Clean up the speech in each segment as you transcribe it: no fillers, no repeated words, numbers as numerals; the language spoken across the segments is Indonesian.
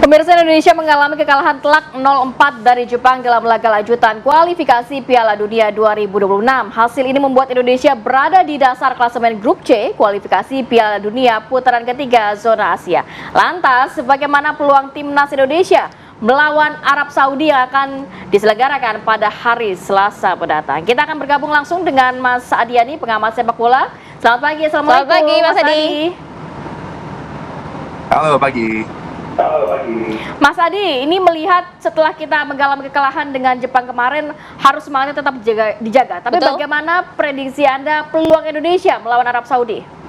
Pemirsa, Indonesia mengalami kekalahan telak 0-4 dari Jepang dalam laga lanjutan kualifikasi Piala Dunia 2026. Hasil ini membuat Indonesia berada di dasar klasemen grup C kualifikasi Piala Dunia putaran ketiga zona Asia. Lantas, bagaimana peluang timnas Indonesia melawan Arab Saudi yang akan diselenggarakan pada hari Selasa mendatang? Kita akan bergabung langsung dengan Mas Adiani, pengamat sepak bola. Selamat pagi, assalamualaikum. Selamat pagi, Mas Adi. Halo pagi. Mas Adi, ini melihat setelah kita mengalami kekalahan dengan Jepang kemarin, harus semangatnya tetap dijaga. Tapi Betul. bagaimana prediksi Anda peluang Indonesia melawan Arab Saudi?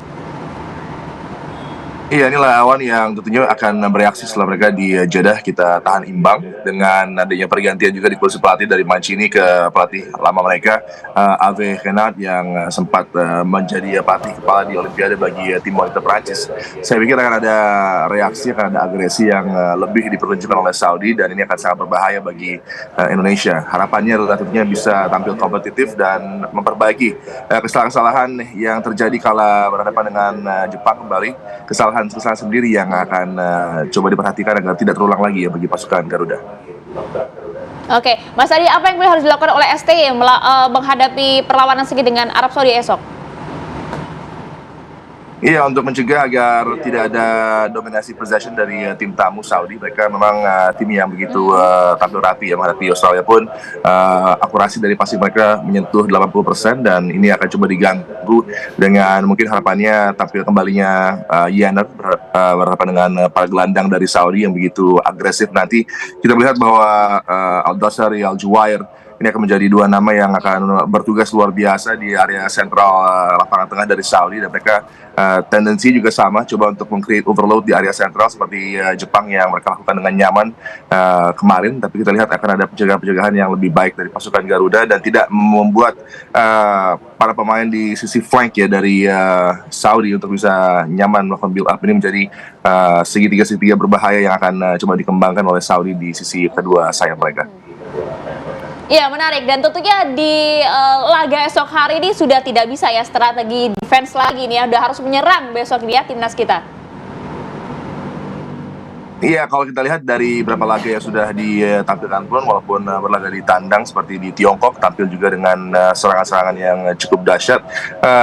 Iya, ini lawan yang tentunya akan bereaksi setelah mereka di Jeddah kita tahan imbang dengan adanya pergantian juga di kursi pelatih dari Mancini ke pelatih lama mereka, Hervé Renard yang sempat menjadi pelatih kepala di Olimpiade bagi tim wanita Prancis. Saya pikir akan ada reaksi, akan ada agresi yang lebih dipertunjukkan oleh Saudi dan ini akan sangat berbahaya bagi Indonesia. Harapannya adalah tentunya bisa tampil kompetitif dan memperbaiki kesalahan-kesalahan yang terjadi kala berhadapan dengan Jepang kembali. Kesalahan sendiri yang akan coba diperhatikan agar tidak terulang lagi ya bagi pasukan Garuda. Oke, Mas Adi, apa yang harus dilakukan oleh STY menghadapi perlawanan segi dengan Arab Saudi esok? Iya, untuk mencegah agar tidak ada dominasi possession dari tim tamu Saudi. Mereka memang tim yang begitu tampil rapi ya menghadapi Australia pun akurasi dari passing mereka menyentuh 80% dan ini akan coba diganggu dengan mungkin harapannya tampil kembalinya Yener berhadapan dengan para gelandang dari Saudi yang begitu agresif nanti. Kita melihat bahwa Al-Dosari, Al-Juwair ini akan menjadi dua nama yang akan bertugas luar biasa di area sentral lapangan tengah dari Saudi dan mereka tendensi juga sama coba untuk meng-create overload di area sentral seperti Jepang yang mereka lakukan dengan nyaman kemarin, tapi kita lihat akan ada pencegahan-pencegahan yang lebih baik dari pasukan Garuda dan tidak membuat para pemain di sisi flank ya dari Saudi untuk bisa nyaman melakukan build up. Ini menjadi segitiga-segitiga berbahaya yang akan coba dikembangkan oleh Saudi di sisi kedua sayap mereka. Iya, menarik. Dan tentunya di laga esok hari ini sudah tidak bisa ya strategi defense lagi nih ya. Udah harus menyerang besok ini ya timnas kita. Iya, kalau kita lihat dari beberapa laga yang sudah ditampilkan pun, walaupun berlaga di tandang seperti di Tiongkok, tampil juga dengan serangan-serangan yang cukup dahsyat,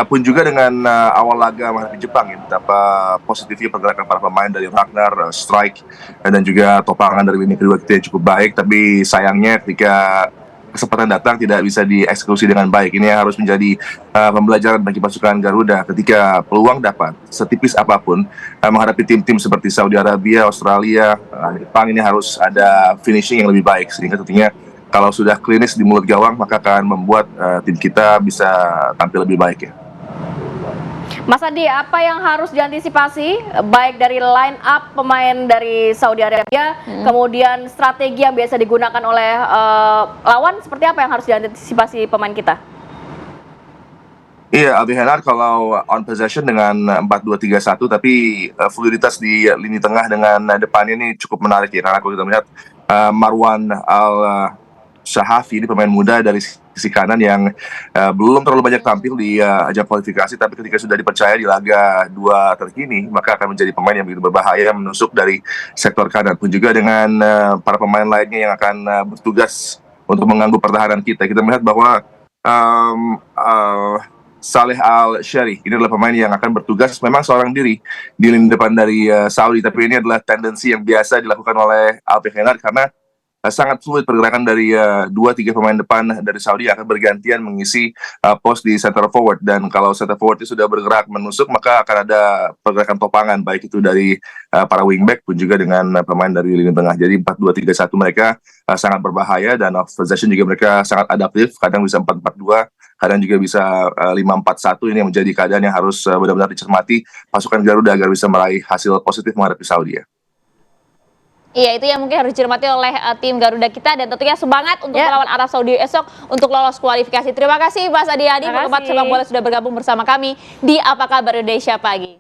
pun juga dengan awal laga menghadapi Jepang, ya, betapa positifnya pergerakan para pemain dari Ragnar, Strike, dan juga topangan dari lini kedua kita yang cukup baik, tapi sayangnya ketika kesempatan datang tidak bisa dieksekusi dengan baik. Ini harus menjadi pembelajaran bagi pasukan Garuda ketika peluang dapat setipis apapun menghadapi tim-tim seperti Saudi Arabia, Australia, Jepang, ini harus ada finishing yang lebih baik sehingga tentunya kalau sudah klinis di mulut gawang maka akan membuat tim kita bisa tampil lebih baik ya. Mas Adi, apa yang harus diantisipasi baik dari line up pemain dari Saudi Arabia, kemudian strategi yang biasa digunakan oleh lawan, seperti apa yang harus diantisipasi pemain kita? Iya, Hervé Renard kalau on possession dengan 4-2-3-1, tapi fluiditas di lini tengah dengan depannya ini cukup menarik ya, karena kalau kita melihat Marwan Al-Shahafi ini pemain muda dari sisi kanan yang belum terlalu banyak tampil di ajang kualifikasi, tapi ketika sudah dipercaya di laga dua terkini, maka akan menjadi pemain yang begitu berbahaya menusuk dari sektor kanan. Pun juga dengan para pemain lainnya yang akan bertugas untuk mengganggu pertahanan kita. Kita melihat bahwa Saleh Al-Shari ini adalah pemain yang akan bertugas memang seorang diri di lini depan dari Saudi, tapi ini adalah tendensi yang biasa dilakukan oleh Hervé Renard karena sangat fluid pergerakan dari 2-3 pemain depan dari Saudi yang akan bergantian mengisi pos di center forward, dan kalau center forward itu sudah bergerak menusuk maka akan ada pergerakan topangan baik itu dari para wingback pun juga dengan pemain dari lini tengah. Jadi 4-2-3-1 mereka sangat berbahaya dan off possession juga mereka sangat adaptif, kadang bisa 4-4-2, kadang juga bisa 5-4-1. Ini yang menjadi keadaan yang harus benar-benar dicermati pasukan Garuda agar bisa meraih hasil positif menghadapi Saudi ya. Iya, itu yang mungkin harus dicermati oleh tim Garuda kita dan tentunya semangat untuk melawan Arab Saudi esok untuk lolos kualifikasi. Terima kasih Mas Adiani, pengamat sepak bola sudah bergabung bersama kami di Apa Kabar Indonesia Pagi.